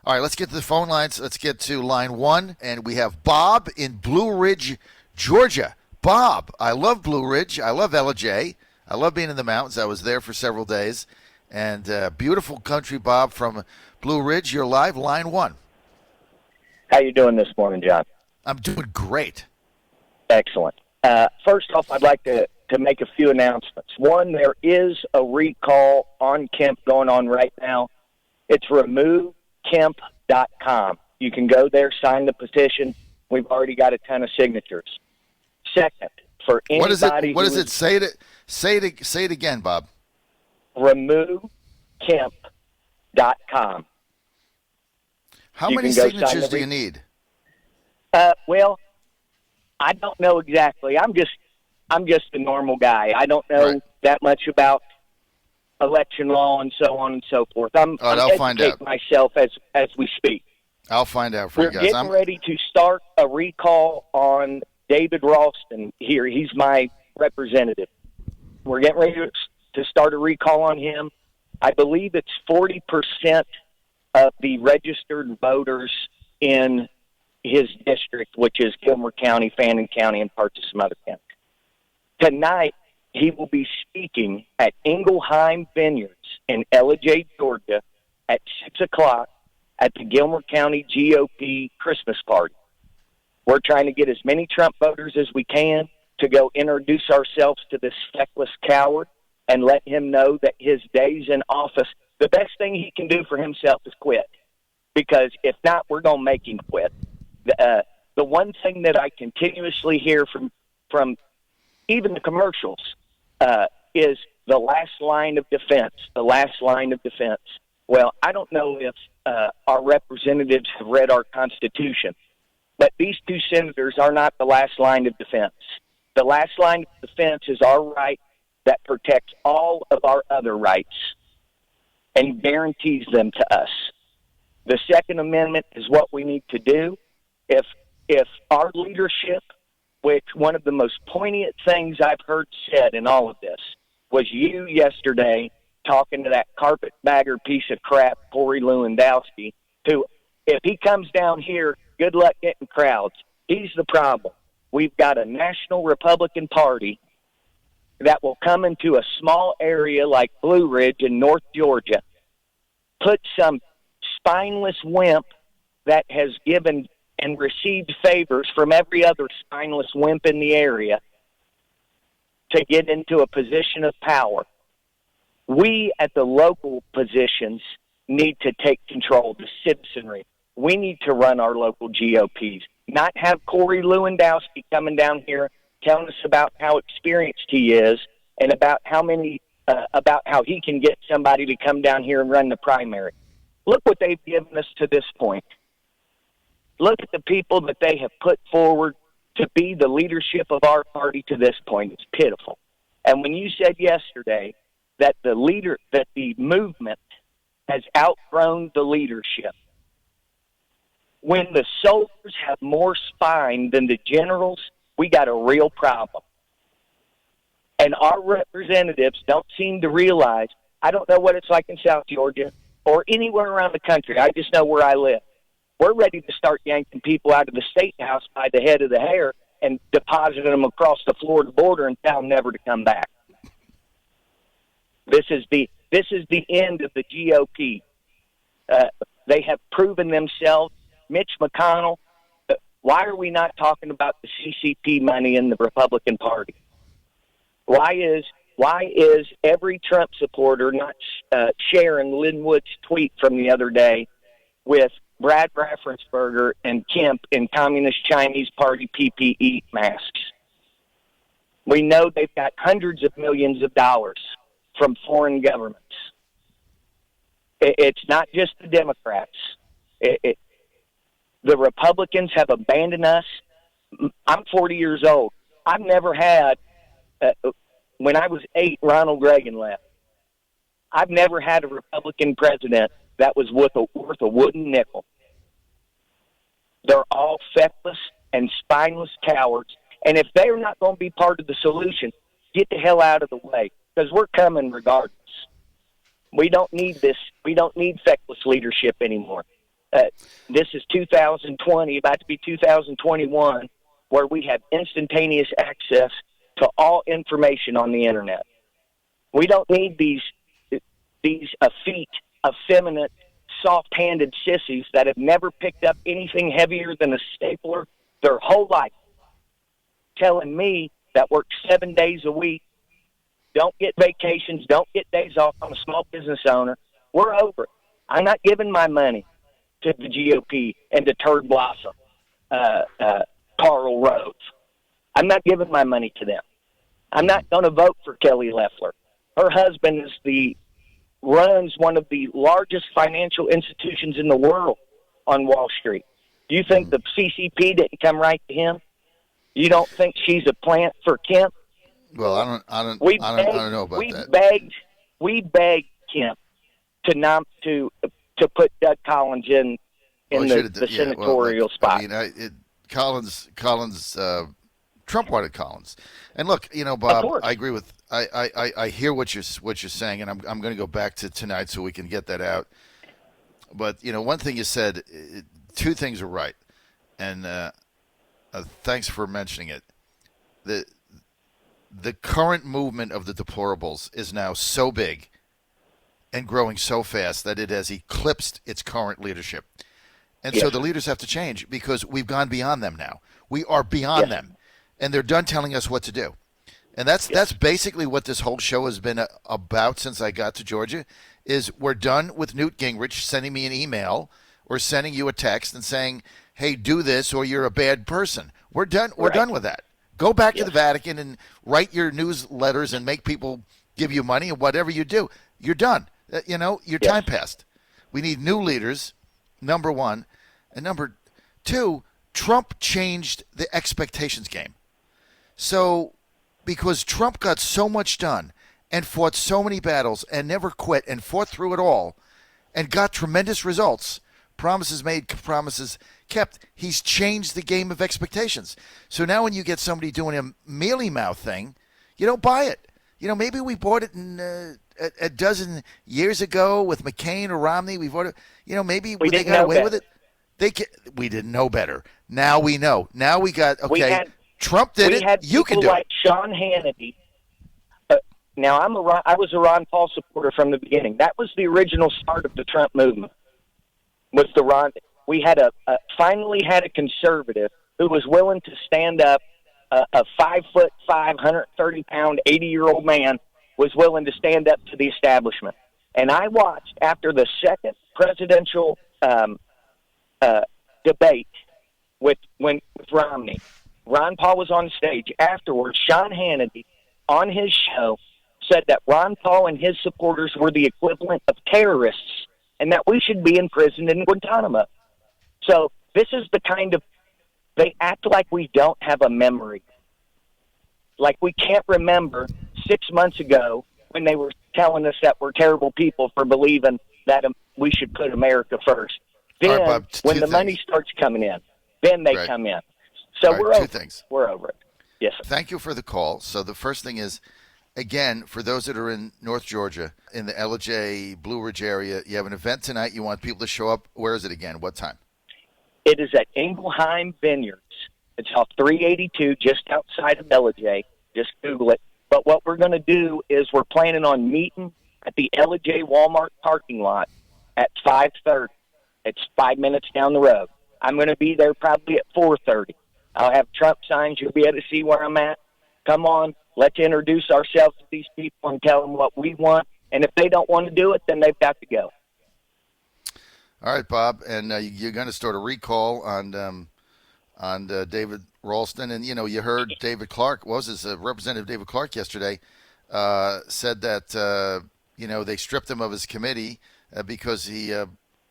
All right, let's get to the phone lines. Let's get to line 1, and we have Bob in Blue Ridge, Georgia. Bob, I love Blue Ridge. I love LJ. I love being in the mountains. I was there for several days. And beautiful country, Bob, from Blue Ridge. You're live, line 1. How you doing this morning, John? I'm doing great. Excellent. First off, I'd like to make a few announcements. One, there is a recall on Kemp going on right now. It's removekemp.com. You can go there, sign the petition. We've already got a ton of signatures. Second, for anybody what is it? Say it again, Bob. removekemp.com. How many signatures do you need? Well, I don't know exactly. I'm just a normal guy. I don't know that much about election law and so on and so forth. I'm educating myself as we speak. I'll find out for you guys. We're getting ready to start a recall on David Ralston here. He's my representative. We're getting ready to start a recall on him. I believe it's 40% of the registered voters in his district, which is Gilmer County, Fannin County, and parts of some other counties. Tonight, he will be speaking at Ingelheim Vineyards in Ellijay, Georgia, at 6 o'clock at the Gilmer County GOP Christmas party. We're trying to get as many Trump voters as we can to go introduce ourselves to this feckless coward and let him know that his days in office, the best thing he can do for himself is quit. Because if not, we're going to make him quit. The one thing that I continuously hear from even the commercials is the last line of defense, the last line of defense. Well, I don't know if our representatives have read our Constitution, but these two senators are not the last line of defense. The last line of defense is our right that protects all of our other rights and guarantees them to us. The Second Amendment is what we need to do. If our leadership, which one of the most poignant things I've heard said in all of this was you yesterday talking to that carpetbagger piece of crap, Corey Lewandowski, who, if he comes down here, good luck getting crowds. He's the problem. We've got a national Republican Party that will come into a small area like Blue Ridge in North Georgia, put some spineless wimp that has given and received favors from every other spineless wimp in the area to get into a position of power. We at the local positions need to take control, the citizenry. We need to run our local GOPs, not have Corey Lewandowski coming down here telling us about how experienced he is and about how he can get somebody to come down here and run the primary. Look what they've given us to this point. Look at the people that they have put forward to be the leadership of our party to this point. It's pitiful. And when you said yesterday that the movement has outgrown the leadership, when the soldiers have more spine than the generals, we got a real problem. And our representatives don't seem to realize, I don't know what it's like in South Georgia or anywhere around the country. I just know where I live. We're ready to start yanking people out of the state house by the head of the hair and depositing them across the Florida border and tell them never to come back. This is the end of the GOP. They have proven themselves. Mitch McConnell, why are we not talking about the CCP money in the Republican Party? Why is every Trump supporter not sharing Linwood's tweet from the other day with Brad Raffensperger and Kemp in Communist Chinese Party PPE masks? We know they've got hundreds of millions of dollars from foreign governments. It's not just the Democrats. The Republicans have abandoned us. I'm 40 years old. I've never had, when I was 8, Ronald Reagan left. I've never had a Republican president that was worth a wooden nickel. They're all feckless and spineless cowards. And if they're not going to be part of the solution, get the hell out of the way, because we're coming regardless. We don't need this. We don't need feckless leadership anymore. This is 2020, about to be 2021, where we have instantaneous access to all information on the internet. We don't need these effete, effeminate, soft-handed sissies that have never picked up anything heavier than a stapler their whole life, telling me that work 7 days a week, don't get vacations, don't get days off. I'm a small business owner. We're over it. I'm not giving my money to the GOP and to Turd Blossom, Carl Rose. I'm not giving my money to them. I'm not going to vote for Kelly Loeffler. Her husband runs one of the largest financial institutions in the world on Wall Street. Do you think the CCP didn't come right to him? You don't think she's a plant for Kemp? Well, I don't know about that. We begged Kemp to put Doug Collins in the senatorial spot. I mean, Collins. Trump wanted Collins, and look, Bob, I agree with. I hear what you're saying, and I'm going to go back to tonight so we can get that out. But one thing you said, two things are right, and thanks for mentioning it. The current movement of the deplorables is now so big and growing so fast that it has eclipsed its current leadership. And so the leaders have to change because we've gone beyond them now. We are beyond them, and they're done telling us what to do. And that's basically what this whole show has been about since I got to Georgia, is we're done with Newt Gingrich sending me an email or sending you a text and saying, hey, do this or you're a bad person. We're done. We're done with that. Go back to the Vatican and write your newsletters and make people give you money and whatever you do. You're done. Your time passed. We need new leaders, number one. And number two, Trump changed the expectations game. So because Trump got so much done and fought so many battles and never quit and fought through it all and got tremendous results, promises made, promises kept, he's changed the game of expectations. So now when you get somebody doing a mealy-mouth thing, you don't buy it. Maybe we bought it in a dozen years ago with McCain or Romney. We bought it. Maybe they got away with it. We didn't know better. Now we know. Now we got, Trump did it. You can do it. Like Sean Hannity. Now, I was a Ron Paul supporter from the beginning. That was the original start of the Trump movement. We had finally had a conservative who was willing to stand up. A 5'5", 130-pound, 80-year-old man was willing to stand up to the establishment. And I watched after the second presidential debate with Romney. Ron Paul was on stage. Afterwards, Sean Hannity on his show said that Ron Paul and his supporters were the equivalent of terrorists and that we should be imprisoned in Guantanamo. So this is the kind of, they act like we don't have a memory. Like we can't remember 6 months ago when they were telling us that we're terrible people for believing that we should put America first. Then, Bob, when the money starts coming in, then they come in. So we're over. We're over it. Yes, sir. Thank you for the call. So the first thing is, again, for those that are in North Georgia, in the LJ, Blue Ridge area, you have an event tonight. You want people to show up. Where is it again? What time? It is at Ingelheim Vineyards. It's off 382, just outside of LJ. Just Google it. But what we're going to do is we're planning on meeting at the LJ Walmart parking lot at 5:30. It's 5 minutes down the road. I'm going to be there probably at 4:30. I'll have Trump signs. You'll be able to see where I'm at. Come on, let's introduce ourselves to these people and tell them what we want. And if they don't want to do it, then they've got to go. All right, Bob, and you're going to start a recall on David Ralston, and you heard David Clark. Representative David Clark yesterday said that they stripped him of his committee because he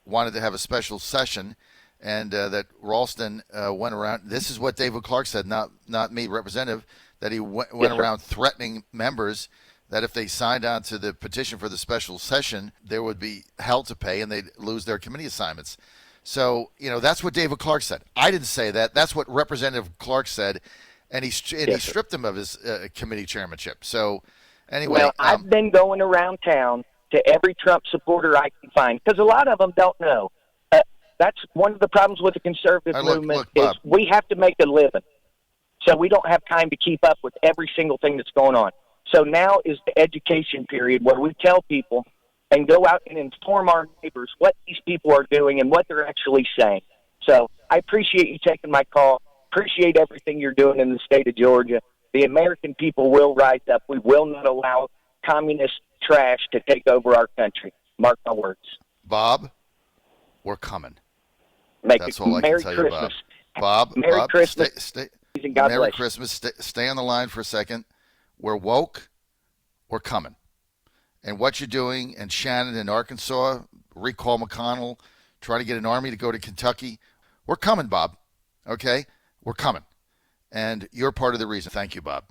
wanted to have a special session, and that Ralston went around. This is what David Clark said, not me, Representative, that he went around threatening members that if they signed on to the petition for the special session, there would be hell to pay and they'd lose their committee assignments. So, that's what David Clark said. I didn't say that. That's what Representative Clark said, and he stripped him of his committee chairmanship. So, anyway. Well, I've been going around town to every Trump supporter I can find, because a lot of them don't know. That's one of the problems with the conservative movement look, is Bob. we have to make a living. So we don't have time to keep up with every single thing that's going on. So now is the education period where we tell people and go out and inform our neighbors what these people are doing and what they're actually saying. So I appreciate you taking my call. Appreciate everything you're doing in the state of Georgia. The American people will rise up. We will not allow communist trash to take over our country. Mark my words. Bob, we're coming. Make That's it all I can Merry tell Christmas. you, Bob. Merry Bob, Christmas. Stay, And God Merry bless you. Christmas. Stay on the line for a second. We're woke. We're coming. And what you're doing in Shannon in Arkansas, recall McConnell, try to get an army to go to Kentucky. We're coming, Bob. Okay? We're coming. And you're part of the reason. Thank you, Bob.